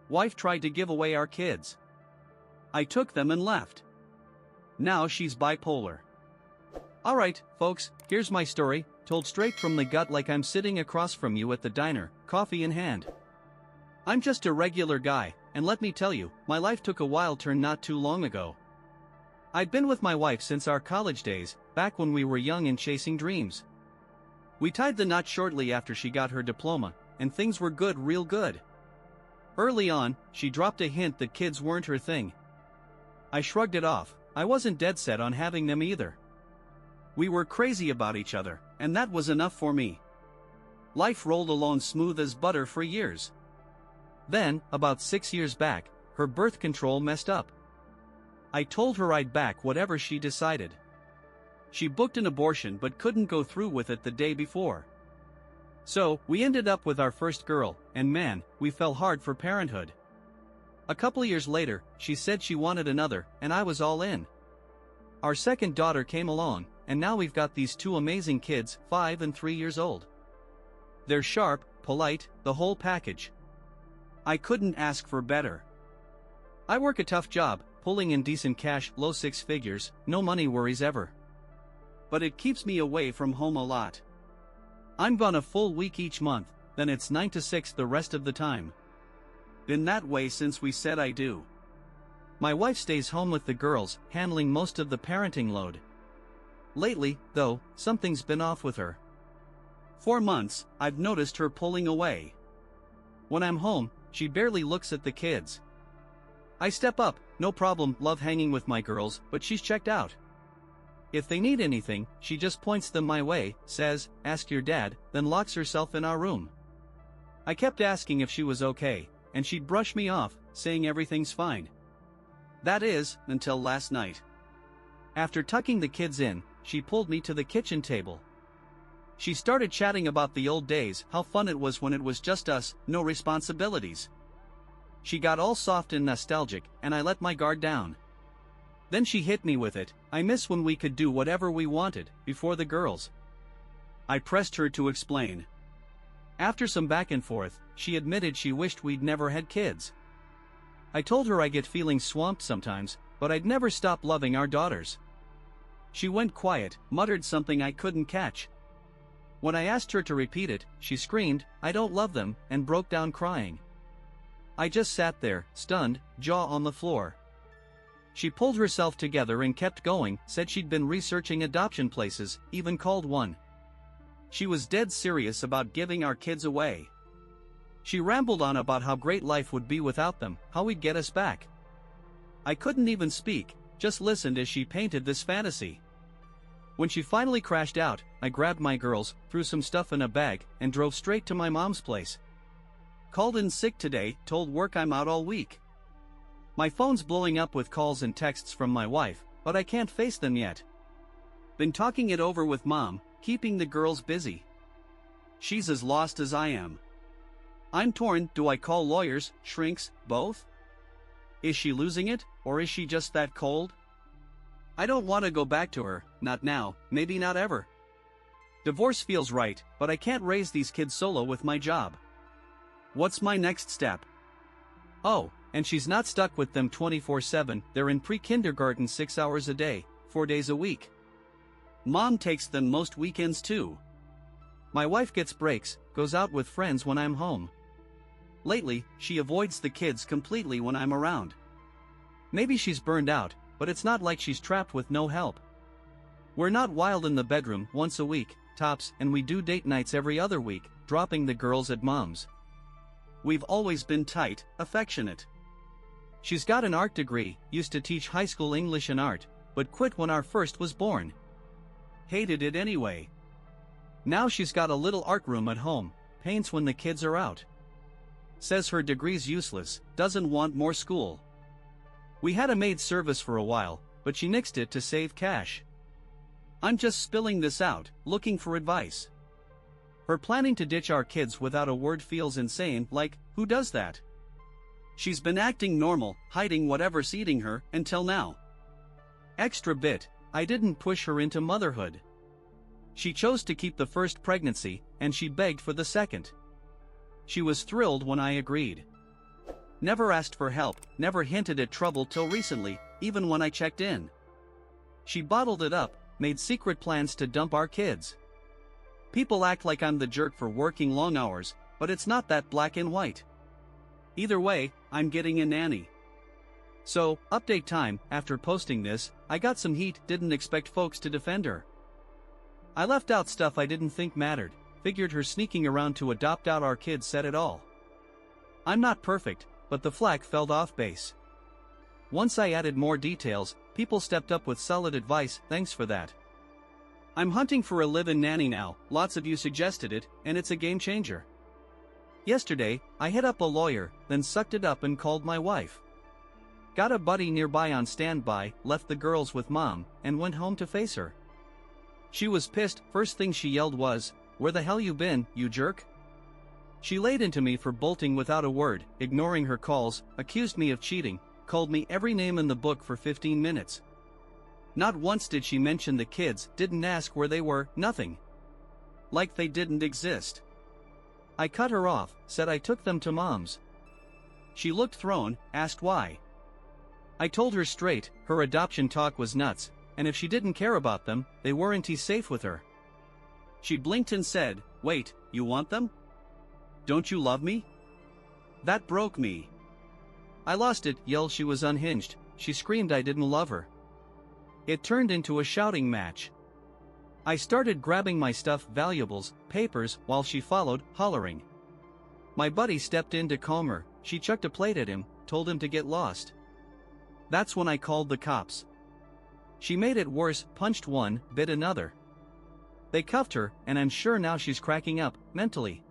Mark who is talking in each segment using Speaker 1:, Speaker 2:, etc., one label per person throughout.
Speaker 1: Wife tried to give away our kids. I took them and left. Now she's bipolar. Alright, folks, here's my story, told straight from the gut like I'm sitting across from you at the diner, coffee in hand. I'm just a regular guy, and let me tell you, my life took a wild turn not too long ago. I'd been with my wife since our college days, back when we were young and chasing dreams. We tied the knot shortly after she got her diploma, and things were good, real good. Early on, she dropped a hint that kids weren't her thing. I shrugged it off. I wasn't dead set on having them either. We were crazy about each other, and that was enough for me. Life rolled along smooth as butter for years. Then, about 6 years back, her birth control messed up. I told her I'd back whatever she decided. She booked an abortion but couldn't go through with it the day before. So, we ended up with our first girl, and man, we fell hard for parenthood. A couple years later, she said she wanted another, and I was all in. Our second daughter came along, and now we've got these two amazing kids, 5 and 3 years old. They're sharp, polite, the whole package. I couldn't ask for better. I work a tough job, pulling in decent cash, low 6 figures, no money worries ever. But it keeps me away from home a lot. I'm gone a full week each month, then it's 9 to 6 the rest of the time. Been that way since we said I do. My wife stays home with the girls, handling most of the parenting load. Lately, though, something's been off with her. For months, I've noticed her pulling away. When I'm home, she barely looks at the kids. I step up, no problem, love hanging with my girls, but she's checked out. If they need anything, she just points them my way, says, "Ask your dad," then locks herself in our room. I kept asking if she was okay, and she'd brush me off, saying everything's fine. That is, until last night. After tucking the kids in, she pulled me to the kitchen table. She started chatting about the old days, how fun it was when it was just us, no responsibilities. She got all soft and nostalgic, and I let my guard down. Then she hit me with it, "I miss when we could do whatever we wanted, before the girls." I pressed her to explain. After some back and forth, she admitted she wished we'd never had kids. I told her I get feeling swamped sometimes, but I'd never stop loving our daughters. She went quiet, muttered something I couldn't catch. When I asked her to repeat it, she screamed, "I don't love them," and broke down crying. I just sat there, stunned, jaw on the floor. She pulled herself together and kept going, said she'd been researching adoption places, even called one. She was dead serious about giving our kids away. She rambled on about how great life would be without them, how we'd get us back. I couldn't even speak, just listened as she painted this fantasy. When she finally crashed out, I grabbed my girls, threw some stuff in a bag, and drove straight to my mom's place. Called in sick today, told work I'm out all week. My phone's blowing up with calls and texts from my wife, but I can't face them yet. Been talking it over with mom, keeping the girls busy. She's as lost as I am. I'm torn, do I call lawyers, shrinks, both? Is she losing it, or is she just that cold? I don't want to go back to her, not now, maybe not ever. Divorce feels right, but I can't raise these kids solo with my job. What's my next step? Oh, and she's not stuck with them 24/7, they're in pre-kindergarten 6 hours a day, 4 days a week. Mom takes them most weekends too. My wife gets breaks, goes out with friends when I'm home. Lately, she avoids the kids completely when I'm around. Maybe she's burned out, but it's not like she's trapped with no help. We're not wild in the bedroom once a week, tops, and we do date nights every other week, dropping the girls at mom's. We've always been tight, affectionate. She's got an art degree, used to teach high school English and art, but quit when our first was born. Hated it anyway. Now she's got a little art room at home, paints when the kids are out. Says her degree's useless, doesn't want more school. We had a maid service for a while, but she nixed it to save cash. I'm just spilling this out, looking for advice. Her planning to ditch our kids without a word feels insane, like, who does that? She's been acting normal, hiding whatever's eating her, until now. Extra bit, I didn't push her into motherhood. She chose to keep the first pregnancy, and she begged for the second. She was thrilled when I agreed. never asked for help, never hinted at trouble till recently, even when I checked in. She bottled it up, made secret plans to dump our kids. People act like I'm the jerk for working long hours, but it's not that black and white. Either way, I'm getting a nanny. So, update time, after posting this, I got some heat, didn't expect folks to defend her. I left out stuff I didn't think mattered, figured her sneaking around to adopt out our kids said it all. I'm not perfect, but the flack fell off base. Once I added more details, people stepped up with solid advice, thanks for that. I'm hunting for a live-in nanny now, lots of you suggested it, and it's a game changer. Yesterday, I hit up a lawyer, then sucked it up and called my wife. Got a buddy nearby on standby, left the girls with mom, and went home to face her. She was pissed, first thing she yelled was, "Where the hell you been, you jerk?" She laid into me for bolting without a word, ignoring her calls, accused me of cheating, called me every name in the book for 15 minutes. Not once did she mention the kids, didn't ask where they were, nothing. Like they didn't exist. I cut her off, said I took them to mom's. She looked thrown, asked why. I told her straight, her adoption talk was nuts, and if she didn't care about them, they weren't safe with her. She blinked and said, "Wait, you want them? Don't you love me?" That broke me. I lost it, yelled she was unhinged, she screamed I didn't love her. It turned into a shouting match. I started grabbing my stuff, valuables, papers, while she followed, hollering. My buddy stepped in to calm her, she chucked a plate at him, told him to get lost. That's when I called the cops. She made it worse, punched one, bit another. They cuffed her, and I'm sure now she's cracking up, mentally.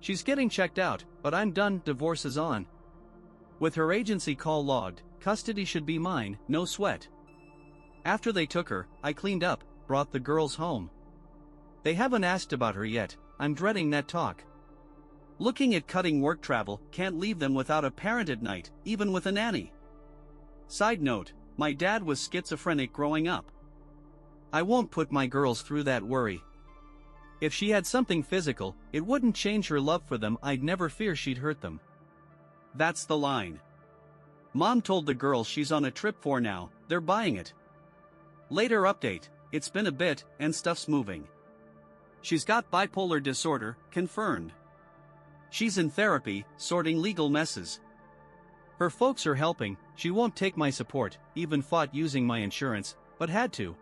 Speaker 1: She's getting checked out, but I'm done, divorce is on. With her agency call logged, custody should be mine, no sweat. After they took her, I cleaned up, brought the girls home. They haven't asked about her yet, I'm dreading that talk. Looking at cutting work travel, can't leave them without a parent at night, even with a nanny. Side note, my dad was schizophrenic growing up. I won't put my girls through that worry. If she had something physical, it wouldn't change her love for them, I'd never fear she'd hurt them. That's the line. Mom told the girls she's on a trip for now, they're buying it. Later update, it's been a bit, and stuff's moving. She's got bipolar disorder, confirmed. She's in therapy, sorting legal messes. Her folks are helping, she won't take my support, even fought using my insurance, but had to.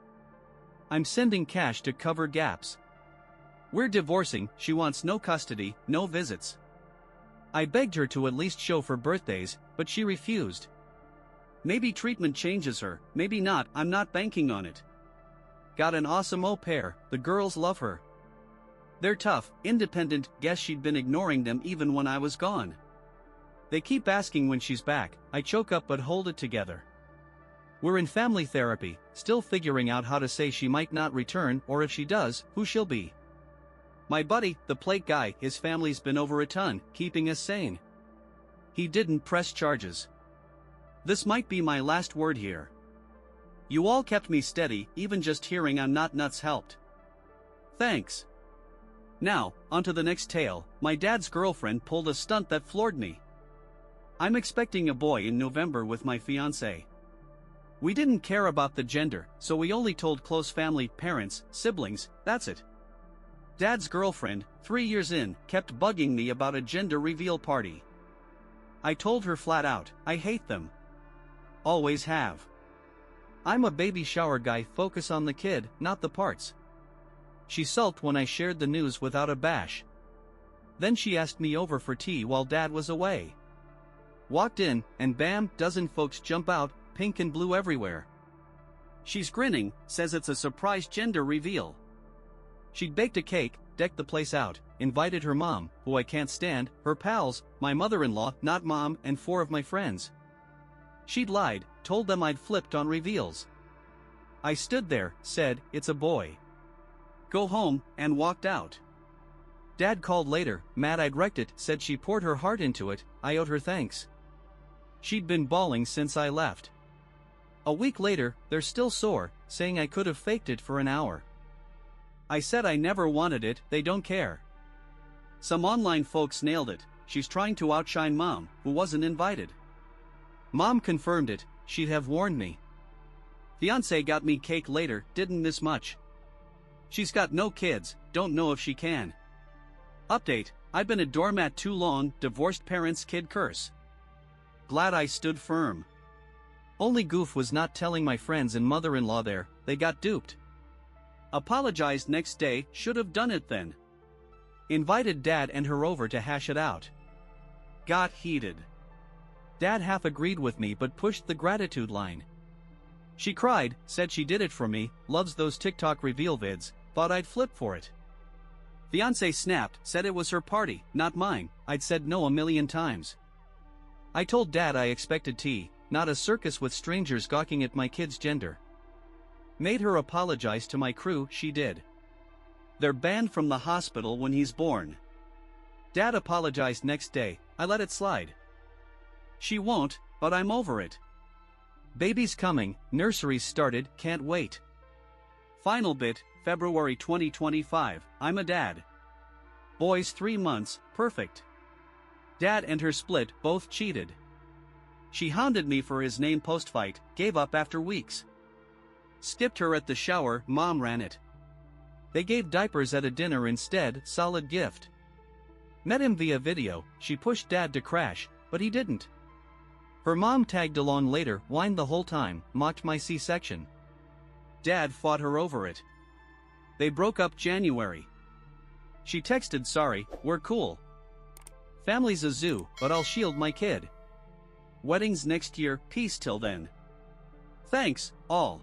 Speaker 1: I'm sending cash to cover gaps. We're divorcing, she wants no custody, no visits. I begged her to at least show for birthdays, but she refused. Maybe treatment changes her, maybe not, I'm not banking on it. Got an awesome au pair, the girls love her. They're tough, independent, guess she'd been ignoring them even when I was gone. They keep asking when she's back, I choke up but hold it together. We're in family therapy, still figuring out how to say she might not return, or if she does, who she'll be. My buddy, the plate guy, his family's been over a ton, keeping us sane. He didn't press charges. This might be my last word here. You all kept me steady, even just hearing I'm not nuts helped. Thanks. Now, onto the next tale, my dad's girlfriend pulled a stunt that floored me. I'm expecting a boy in November with my fiancé. We didn't care about the gender, so we only told close family, parents, siblings, that's it. Dad's girlfriend, 3 years in, kept bugging me about a gender reveal party. I told her flat out, I hate them. Always have. I'm a baby shower guy, focus on the kid, not the parts. She sulked when I shared the news without a bash. Then she asked me over for tea while Dad was away. Walked in, and bam, dozen folks jump out, pink and blue everywhere. She's grinning, says it's a surprise gender reveal. She'd baked a cake, decked the place out, invited her mom, who I can't stand, her pals, my mother-in-law, not mom, and 4 of my friends. She'd lied, told them I'd flipped on reveals. I stood there, said, it's a boy. Go home, and walked out. Dad called later, mad I'd wrecked it, said she poured her heart into it, I owed her thanks. She'd been bawling since I left. A week later, they're still sore, saying I could have faked it for an hour. I said I never wanted it, they don't care. Some online folks nailed it, she's trying to outshine mom, who wasn't invited. Mom confirmed it, she'd have warned me. Fiancé got me cake later, didn't miss much. She's got no kids, don't know if she can. Update, I've been a doormat too long, divorced parents kid curse. Glad I stood firm. Only goof was not telling my friends and mother-in-law there, they got duped. Apologized next day, should have done it then. Invited dad and her over to hash it out. Got heated. Dad half agreed with me but pushed the gratitude line. She cried, said she did it for me, loves those TikTok reveal vids, thought I'd flip for it. Fiancé snapped, said it was her party, not mine, I'd said no a million times. I told dad I expected tea, not a circus with strangers gawking at my kid's gender. Made her apologize to my crew, she did. They're banned from the hospital when he's born. Dad apologized next day, I let it slide. She won't, but I'm over it. Baby's coming, nursery's started, can't wait. Final bit, February 2025, I'm a dad. Boys 3 months, perfect. Dad and her split, both cheated. She hounded me for his name post-fight, gave up after weeks. Skipped her at the shower, mom ran it. They gave diapers at a dinner instead, solid gift. Met him via video, she pushed dad to crash, but he didn't. Her mom tagged along later, whined the whole time, mocked my C-section. Dad fought her over it. They broke up January. She texted sorry, we're cool. Family's a zoo, but I'll shield my kid. Weddings next year, peace till then. Thanks, all.